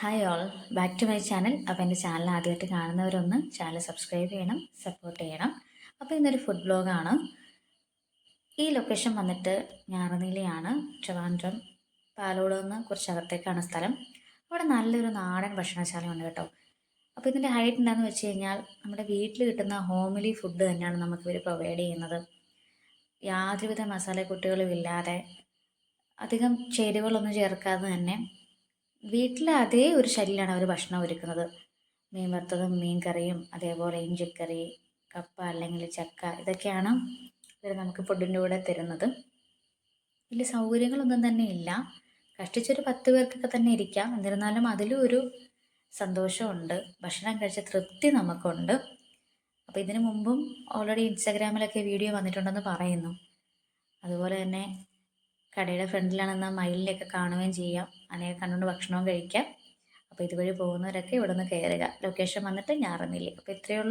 Hi all, back to my channel. അപ്പോൾ എൻ്റെ channel ആദ്യമായിട്ട് കാണുന്നവരൊന്ന് ചാനൽ സബ്സ്ക്രൈബ് ചെയ്യണം, സപ്പോർട്ട് ചെയ്യണം. അപ്പോൾ ഇന്നൊരു ഫുഡ് ബ്ലോഗാണ്. ഈ ലൊക്കേഷൻ വന്നിട്ട് ഞാറനീലിയാണ്, ട്രിവാൻഡ്രം പാലോട് നിന്ന് കുറച്ചകത്തേക്കാണ് സ്ഥലം. അവിടെ നല്ലൊരു നാടൻ ഭക്ഷണശാലയുണ്ട് കേട്ടോ. അപ്പോൾ ഇതിൻ്റെ ഹൈറ്റ് എന്താണെന്ന് വെച്ച് കഴിഞ്ഞാൽ നമ്മുടെ വീട്ടിൽ കിട്ടുന്ന ഹോംലി ഫുഡ് തന്നെയാണ് നമുക്ക് ഇവർ പ്രൊവൈഡ് ചെയ്യുന്നത്. യാതൊരുവിധ മസാലക്കൂട്ടുകളും ഇല്ലാതെ അധികം ചേരുവകളൊന്നും ചേർക്കാതെ തന്നെ വീട്ടിലെ അതേ ഒരു ശൈലിയിലാണ് അവർ ഭക്ഷണം ഒരുക്കുന്നത്. മീൻ വറുത്തതും മീൻ കറിയും അതേപോലെ ഇഞ്ചിക്കറി, കപ്പ അല്ലെങ്കിൽ ചക്ക, ഇതൊക്കെയാണ് ഇവർ നമുക്ക് ഫുഡിൻ്റെ കൂടെ തരുന്നത്. വലിയ സൗകര്യങ്ങളൊന്നും തന്നെ ഇല്ല. കഷ്ടിച്ചൊരു 10 പേർക്കൊക്കെ തന്നെ ഇരിക്കാം. എന്നിരുന്നാലും അതിലും ഒരു സന്തോഷമുണ്ട്, ഭക്ഷണം കഴിച്ച തൃപ്തി നമുക്കുണ്ട്. അപ്പോൾ ഇതിനു മുമ്പും ഓൾറെഡി ഇൻസ്റ്റാഗ്രാമിലൊക്കെ വീഡിയോ വന്നിട്ടുണ്ടെന്ന് പറയുന്നു. അതുപോലെ തന്നെ കടയുടെ ഫ്രണ്ടിലാണെന്ന മയിലിനെയൊക്കെ കാണുകയും ചെയ്യാം. അതിനെയൊക്കെ കണ്ടുകൊണ്ട് ഭക്ഷണവും കഴിക്കാം. അപ്പോൾ ഇതുവഴി പോകുന്നവരൊക്കെ ഇവിടെ നിന്ന് കയറുക. ലൊക്കേഷൻ വന്നിട്ട് ഞാറനീലി. അപ്പോൾ ഇത്രയേ ഉള്ളൂ.